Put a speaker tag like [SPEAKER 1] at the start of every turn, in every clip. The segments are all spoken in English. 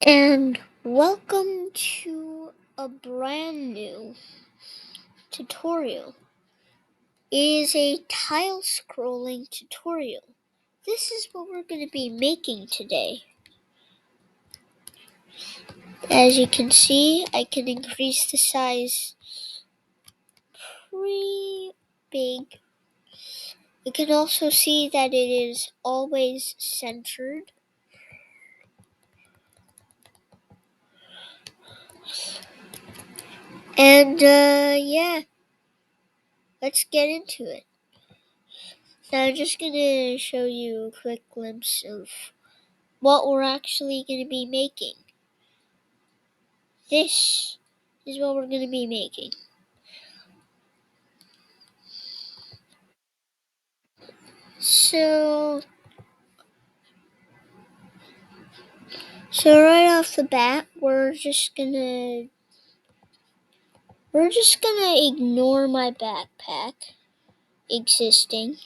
[SPEAKER 1] And welcome to a brand new tutorial. It is a tile scrolling tutorial. This is what we're going to be making today. As you can see, I can increase the size pretty big. You can also see that it is always centered. And yeah, let's get into it. So I'm just going to show you a quick glimpse of what we're actually going to be making. This is what we're going to be making. So right off the bat, we're just gonna ignore my backpack existing.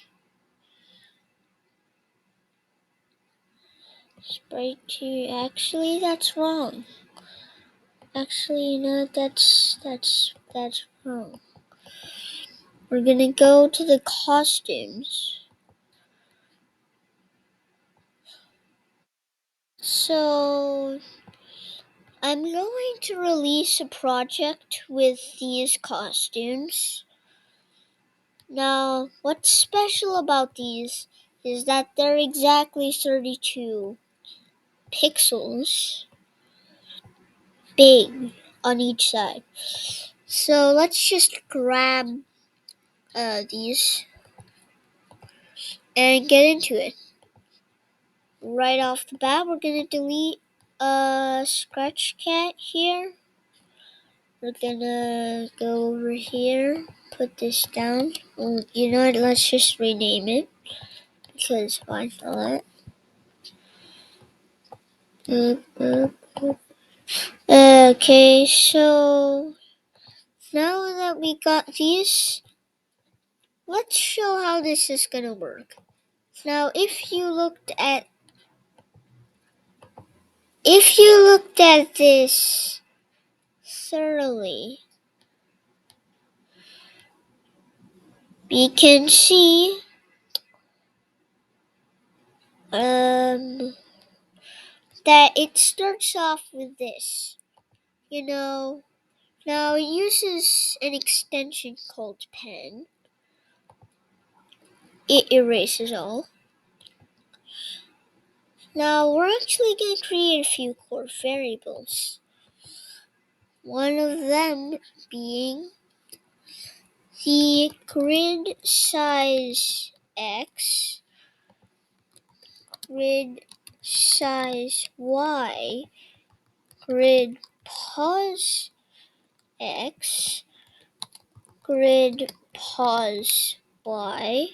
[SPEAKER 1] Sprite 2. Actually, that's wrong. Actually, no, that's wrong. We're gonna go to the costumes. So I'm going to release a project with these costumes. Now, what's special about these is that they're exactly 32 pixels big on each side. So let's just grab these and get into it. Right off the bat, we're going to delete Scratch Cat here. We're gonna go over here, put this down. Well, you know what, let's just rename it, because why not? Okay, so now that we got these, let's show how this is gonna work. Now, if you looked at this thoroughly, we can see that it starts off with this. Now it uses an extension called pen. It erases all. Now we're actually going to create a few core variables. One of them being the grid size X, grid size Y, grid pause X, grid pause Y,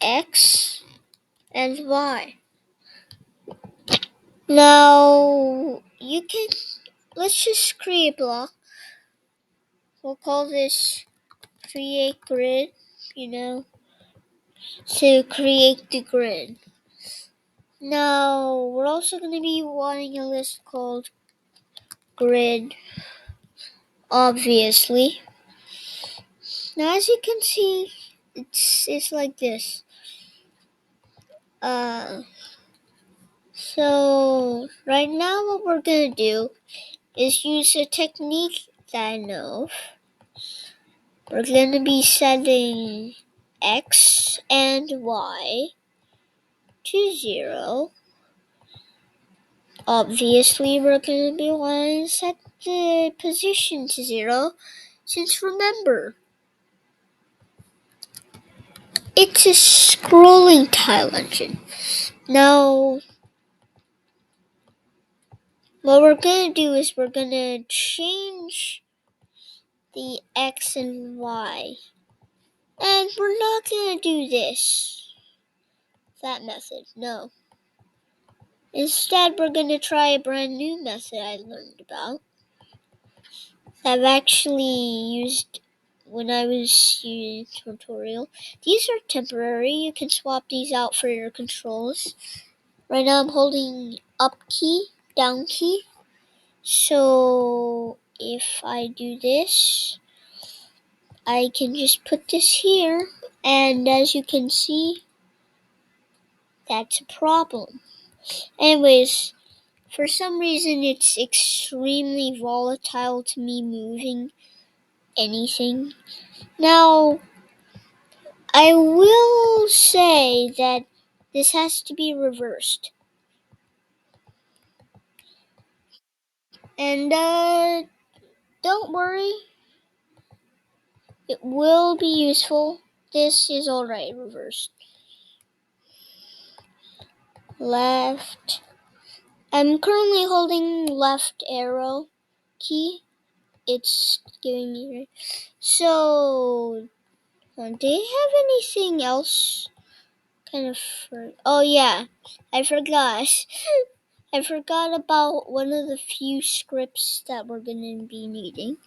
[SPEAKER 1] X, and Y. Now let's just create a block. We'll call this create grid, to create the grid. Now, we're also going to be wanting a list called grid, obviously. Now, as you can see, it's like this. So right now what we're going to do is use a technique that I know. We're going to be setting X and Y to 0. Obviously, we're going to be wanting to set the position to 0, since remember, it's a scrolling tile engine. Now, what we're going to do is we're going to change the X and Y. And we're not going to do that method, no. Instead, we're going to try a brand new method I learned about. I've actually used when I was using tutorial. These are temporary. You can swap these out for your controls. Right now I'm holding up key, down key. So if I do this, I can just put this here, and as you can see, that's a problem. Anyways, for some reason it's extremely volatile to me moving anything. Now, I will say that this has to be reversed. And don't worry, it will be useful. This is alright reversed. Left. I'm currently holding left arrow key. It's giving me. So, do you have anything else? Oh yeah, I forgot. I forgot about one of the few scripts that we're gonna be needing.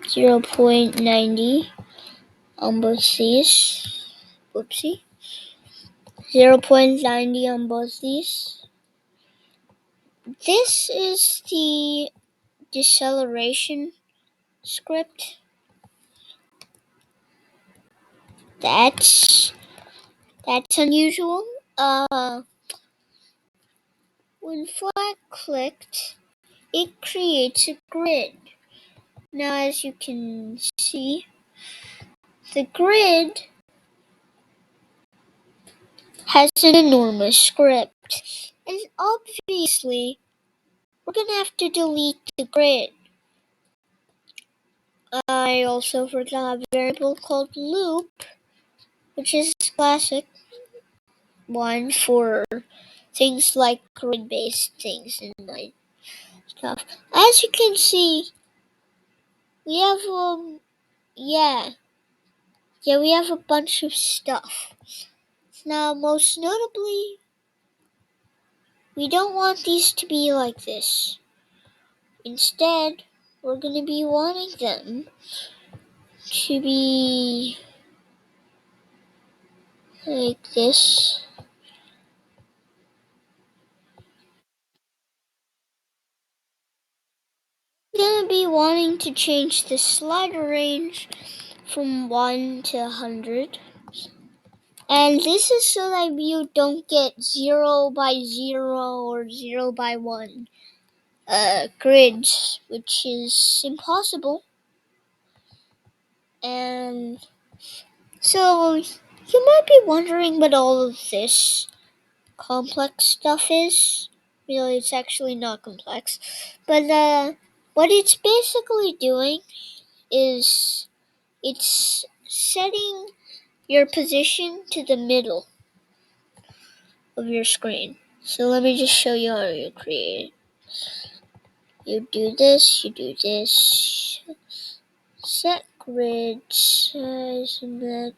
[SPEAKER 1] 0.90 on both these. Whoopsie. 0.90 on both these. This is the deceleration script. That's unusual. When flag clicked, it creates a grid. Now, as you can see, the grid has an enormous script. And obviously, we're gonna have to delete the grid. I also forgot a variable called loop, which is a classic one for things like grid-based things and my stuff. As you can see, we have we have a bunch of stuff. Now, most notably, we don't want these to be like this. Instead, we're going to be wanting them to be like this. We're going to be wanting to change the slider range from 1 to 100. And this is so that you don't get 0 by 0 or 0 by 1 grids, which is impossible. And so you might be wondering what all of this complex stuff is. Really, it's actually not complex. But what it's basically doing is it's setting your position to the middle of your screen. So let me just show you how you create it. You do this, set grid size, and then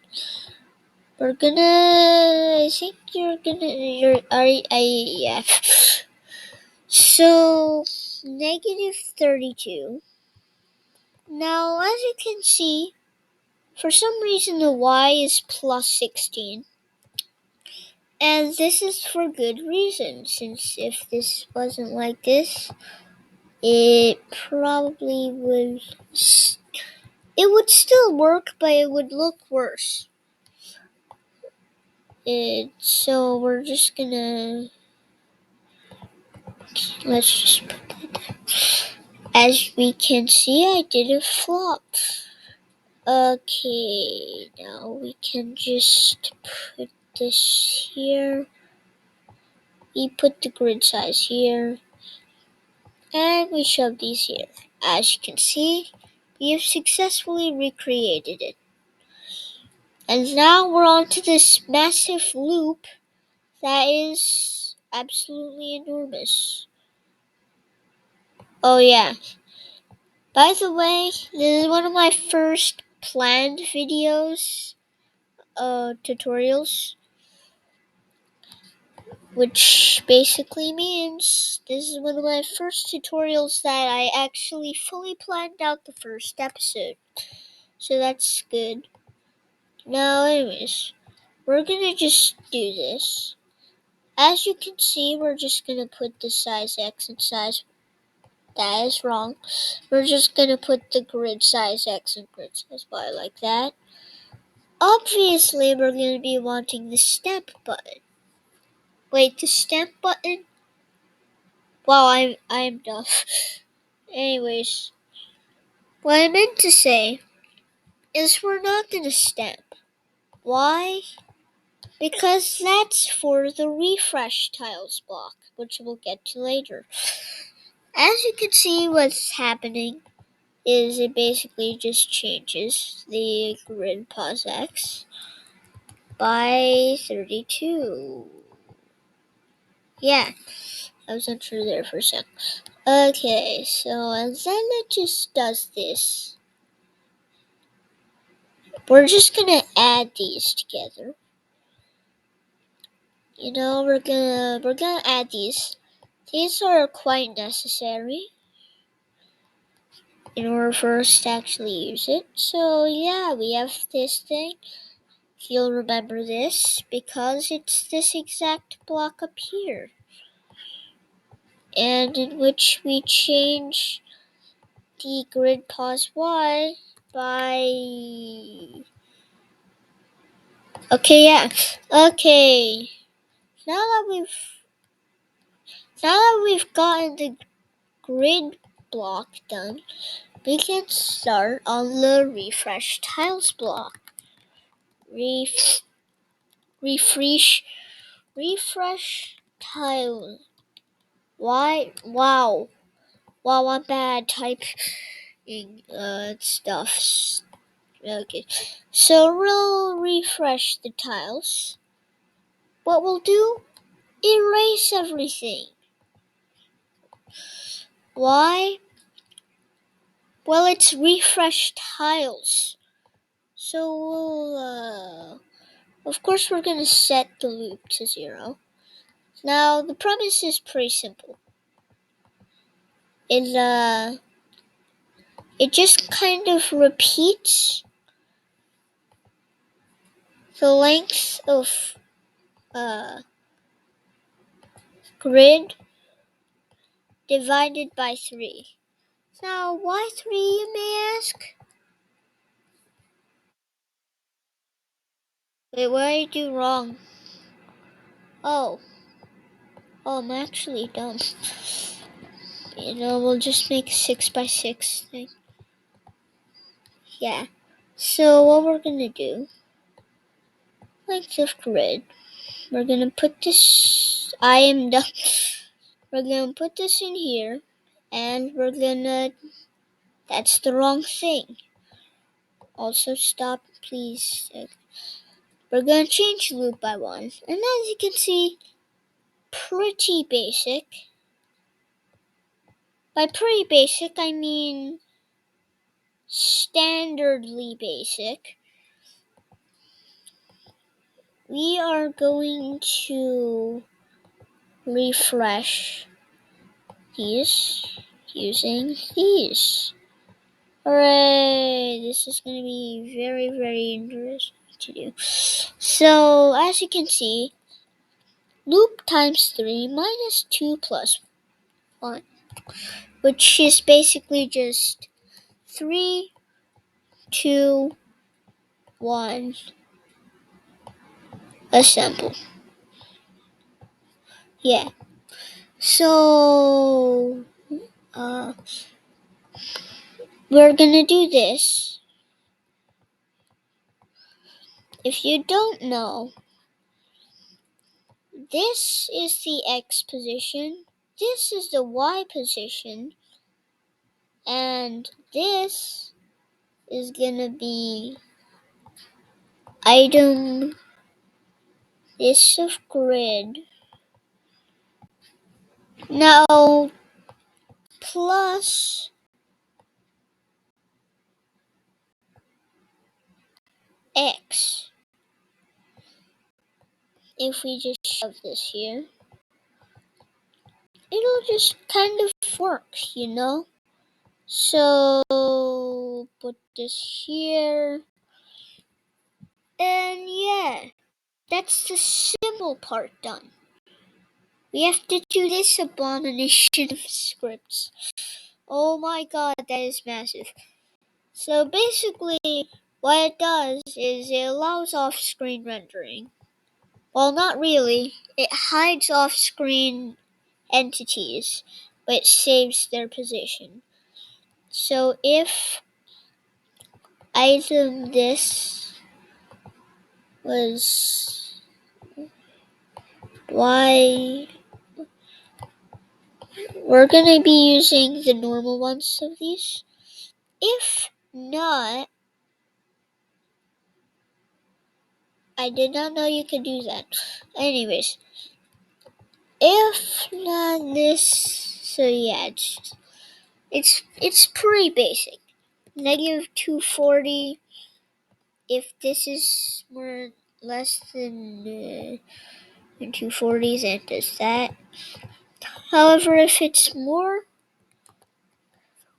[SPEAKER 1] I think yeah. So, negative 32. Now, as you can see, for some reason the y is plus 16. And this is for good reason, since if this wasn't like this, it probably would. It would still work, but it would look worse. So we're just gonna. Let's just put that down. As we can see, I did a flop. Okay, now we can just put this here. We put the grid size here. And we shove these here. As you can see, we have successfully recreated it. And now we're on to this massive loop that is absolutely enormous. Oh yeah. By the way, this is one of my first planned videos, tutorials, which basically means this is one of my first tutorials that I actually fully planned out the first episode. So that's good. Now, anyways, we're gonna just do this. As you can see, we're just gonna put the size X and size, that is wrong. We're just gonna put the grid size X and grid size Y like that. Obviously, we're gonna be wanting the stamp button. Wait, the stamp button? Wow, I'm dumb. Anyways, what I meant to say is we're not gonna stamp. Why? Because that's for the refresh tiles block, which we'll get to later. As you can see, what's happening is it basically just changes the grid pos X by 32. Yeah, I was unsure there for a sec. Okay, so and then it just does this. We're just gonna add these together. You know, we're gonna add these. These are quite necessary in order for us to actually use it. So yeah, we have this thing. You'll remember this because it's this exact block up here, and in which we change the grid pos Y by. Okay, yeah. Okay. Now that we've gotten the grid block done, we can start on the refresh tiles block. Refresh tile. Why? Wow. Wow, I'm bad typing stuff. Okay. So we'll refresh the tiles. What we'll do? Erase everything. Why? Well, it's refresh tiles. So we'll, of course we're gonna set the loop to 0. Now, the premise is pretty simple. It just kind of repeats the length of grid divided by 3. Now, why 3, you may ask? Wait, what did I do wrong? Oh, I'm actually dumb. You know, we'll just make a 6 by 6 thing. Yeah. So what we're gonna do, length of grid, we're gonna put this, I am dumb. We're gonna put this in here, and we're gonna, that's the wrong thing. Also stop, please. We're gonna change loop by 1, and as you can see, pretty basic. By pretty basic, I mean standardly basic. We are going to refresh these using these. Hooray! This is going to be very, very interesting to do. So, as you can see, loop times 3 minus 2 plus 1, which is basically just 3, 2, 1, assemble. Yeah. So, we're gonna do this. If you don't know, this is the X position, this is the Y position, and this is gonna be item this of grid. Now, plus X. If we just shove this here, it'll just kind of work, you know? So, put this here. And yeah, that's the simple part done. We have to do this abomination of scripts. Oh my god, that is massive. So basically, what it does is it allows off-screen rendering. Well, not really. It hides off-screen entities, but it saves their position. So if item this was Y, we're gonna be using the normal ones of these. If not, I did not know you could do that. Anyways, if not this, so yeah, it's pretty basic. Negative 240. If this is more less than 240, then does that. However, if it's more,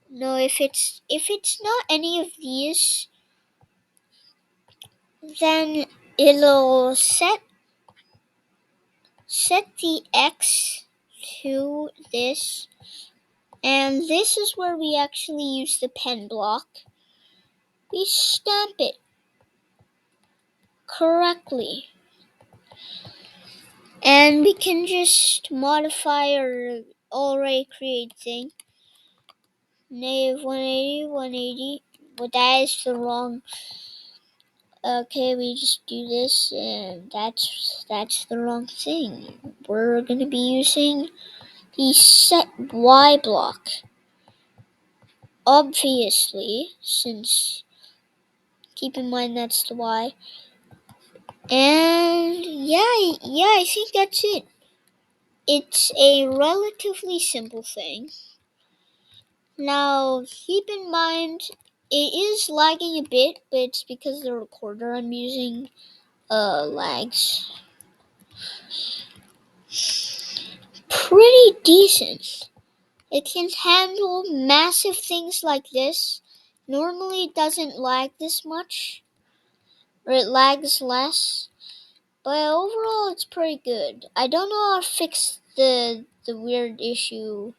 [SPEAKER 1] no, if it's not any of these, then it'll set the X to this, and this is where we actually use the pen block. We stamp it correctly, and we can just modify our already created thing. Negative 180, 180. But that is the wrong. Okay, we just do this, and that's the wrong thing. We're gonna be using the set Y block. Obviously, since keep in mind that's the Y. And yeah, I think that's it. It's a relatively simple thing. Now, keep in mind, it is lagging a bit, but it's because the recorder I'm using lags pretty decent. It can handle massive things like this. Normally it doesn't lag this much, or it lags less, but overall it's pretty good. I don't know how to fix the weird issue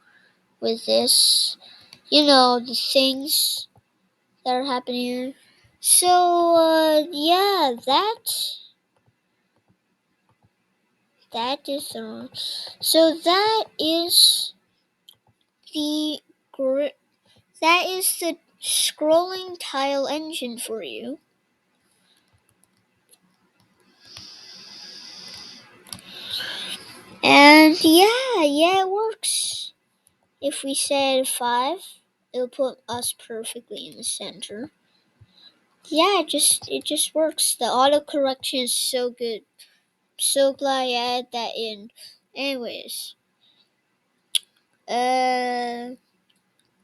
[SPEAKER 1] with this. You know, the things that are happening here. So, yeah, that is so the that is the scrolling tile engine for you. And yeah, it works. If we said 5, it'll put us perfectly in the center. Yeah, it just works. The auto correction is so good. So glad I added that in. Anyways,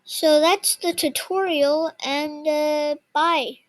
[SPEAKER 1] so that's the tutorial, and bye.